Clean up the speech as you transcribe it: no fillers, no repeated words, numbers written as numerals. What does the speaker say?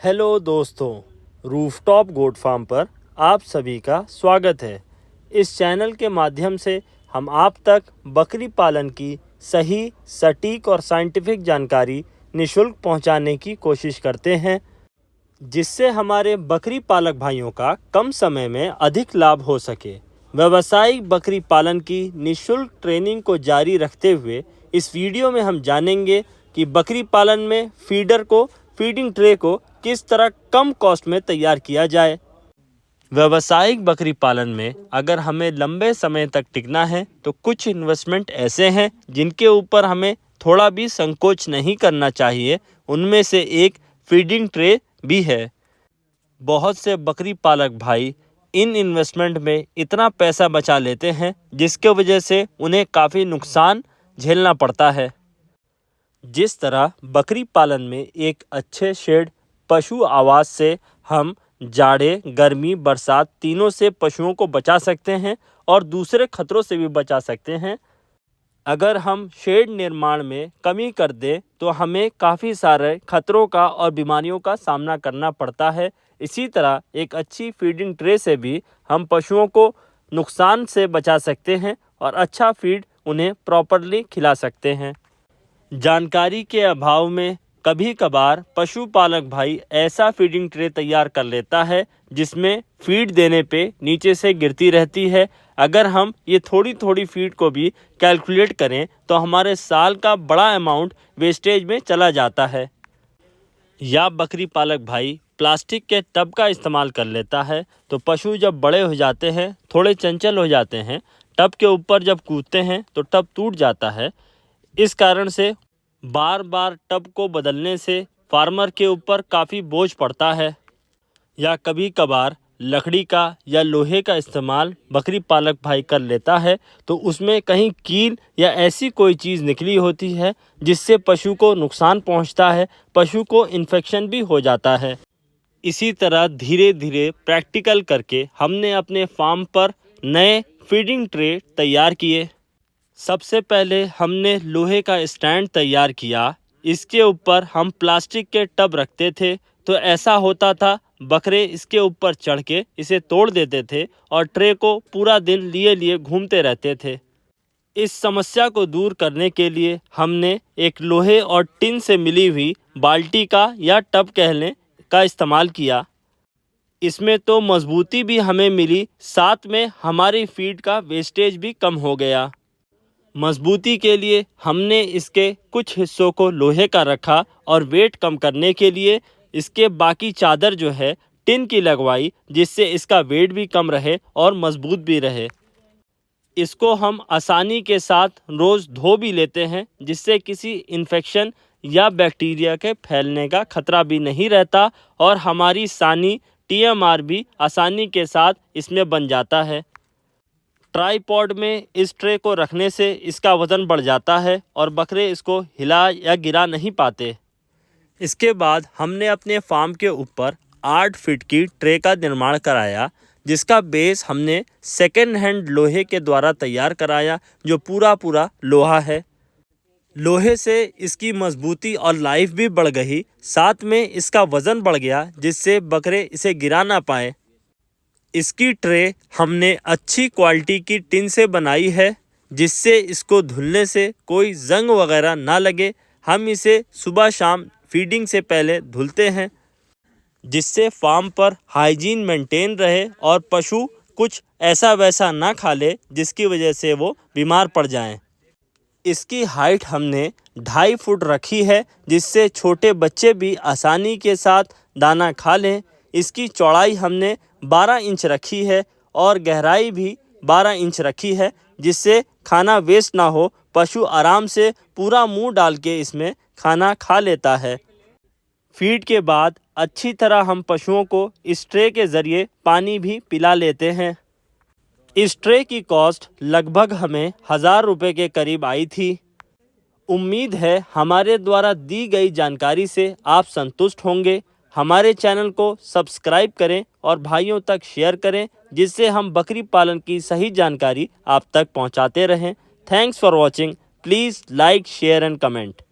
Hello दोस्तों, rooftop goat farm पर आप सभी का स्वागत है। इस चैनल के माध्यम से हम आप तक बकरी पालन की सही, सटीक और साइंटिफिक जानकारी निःशुल्क पहुंचाने की कोशिश करते हैं, जिससे हमारे बकरी पालक भाइयों का कम समय में अधिक लाभ हो सके। व्यावसायिक बकरी पालन की निःशुल्क ट्रेनिंग को जारी रखते हुए इस वीडियो में हम जानेंगे कि बकरी पालन में फीडिंग ट्रे को किस तरह कम कॉस्ट में तैयार किया जाए। व्यावसायिक बकरी पालन में अगर हमें लंबे समय तक टिकना है तो कुछ इन्वेस्टमेंट ऐसे हैं जिनके ऊपर हमें थोड़ा भी संकोच नहीं करना चाहिए। उनमें से एक फीडिंग ट्रे भी है। बहुत से बकरी पालक भाई इन इन्वेस्टमेंट में इतना पैसा बचा लेते हैं जिसके वजह से उन्हें काफ़ी नुकसान झेलना पड़ता है। जिस तरह बकरी पालन में एक अच्छे शेड पशु आवास से हम जाड़े, गर्मी, बरसात तीनों से पशुओं को बचा सकते हैं और दूसरे खतरों से भी बचा सकते हैं। अगर हम शेड निर्माण में कमी कर दें तो हमें काफ़ी सारे खतरों का और बीमारियों का सामना करना पड़ता है। इसी तरह एक अच्छी फीडिंग ट्रे से भी हम पशुओं को नुकसान से बचा सकते हैं और अच्छा फीड उन्हें प्रॉपरली खिला सकते हैं। जानकारी के अभाव में कभी कभार पशुपालक भाई ऐसा फीडिंग ट्रे तैयार कर लेता है जिसमें फीड देने पे नीचे से गिरती रहती है। अगर हम ये थोड़ी थोड़ी फीड को भी कैलकुलेट करें तो हमारे साल का बड़ा अमाउंट वेस्टेज में चला जाता है। या बकरी पालक भाई प्लास्टिक के टब का इस्तेमाल कर लेता है तो पशु जब बड़े हो जाते हैं, थोड़े चंचल हो जाते हैं, टब के ऊपर जब कूदते हैं तो टब टूट जाता है। इस कारण से बार बार टब को बदलने से फार्मर के ऊपर काफ़ी बोझ पड़ता है। या कभी कभार लकड़ी का या लोहे का इस्तेमाल बकरी पालक भाई कर लेता है तो उसमें कहीं कील या ऐसी कोई चीज़ निकली होती है जिससे पशु को नुकसान पहुंचता है, पशु को इन्फेक्शन भी हो जाता है। इसी तरह धीरे धीरे प्रैक्टिकल करके हमने अपने फार्म पर नए फीडिंग ट्रे तैयार किए। सबसे पहले हमने लोहे का स्टैंड तैयार किया। इसके ऊपर हम प्लास्टिक के टब रखते थे तो ऐसा होता था बकरे इसके ऊपर चढ़ के इसे तोड़ देते थे और ट्रे को पूरा दिन लिए घूमते रहते थे। इस समस्या को दूर करने के लिए हमने एक लोहे और टिन से मिली हुई बाल्टी का या टब कहने का इस्तेमाल किया। इसमें तो मजबूती भी हमें मिली, साथ में हमारी फीड का वेस्टेज भी कम हो गया। मजबूती के लिए हमने इसके कुछ हिस्सों को लोहे का रखा और वेट कम करने के लिए इसके बाकी चादर जो है टिन की लगवाई, जिससे इसका वेट भी कम रहे और मजबूत भी रहे। इसको हम आसानी के साथ रोज़ धो भी लेते हैं जिससे किसी इन्फेक्शन या बैक्टीरिया के फैलने का खतरा भी नहीं रहता और हमारी सानी TMR भी आसानी के साथ इसमें बन जाता है। ट्राईपॉड में इस ट्रे को रखने से इसका वज़न बढ़ जाता है और बकरे इसको हिला या गिरा नहीं पाते। इसके बाद हमने अपने फार्म के ऊपर 8 फीट की ट्रे का निर्माण कराया, जिसका बेस हमने सेकेंड हैंड लोहे के द्वारा तैयार कराया, जो पूरा लोहा है। लोहे से इसकी मजबूती और लाइफ भी बढ़ गई, साथ में इसका वज़न बढ़ गया जिससे बकरे इसे गिरा ना पाए। इसकी ट्रे हमने अच्छी क्वालिटी की टिन से बनाई है जिससे इसको धुलने से कोई जंग वगैरह ना लगे। हम इसे सुबह शाम फीडिंग से पहले धुलते हैं जिससे फार्म पर हाइजीन मेंटेन रहे और पशु कुछ ऐसा वैसा ना खा ले जिसकी वजह से वो बीमार पड़ जाएं। इसकी हाइट हमने 2.5 फुट रखी है जिससे छोटे बच्चे भी आसानी के साथ दाना खा लें। इसकी चौड़ाई हमने 12 इंच रखी है और गहराई भी 12 इंच रखी है जिससे खाना वेस्ट ना हो, पशु आराम से पूरा मुंह डाल के इसमें खाना खा लेता है। फीड के बाद अच्छी तरह हम पशुओं को इस ट्रे के ज़रिए पानी भी पिला लेते हैं। इस ट्रे की कॉस्ट लगभग हमें 1000 रुपये के करीब आई थी। उम्मीद है हमारे द्वारा दी गई जानकारी से आप संतुष्ट होंगे। हमारे चैनल को सब्सक्राइब करें और भाइयों तक शेयर करें जिससे हम बकरी पालन की सही जानकारी आप तक पहुंचाते रहें। Thanks for watching. Please like, share and comment.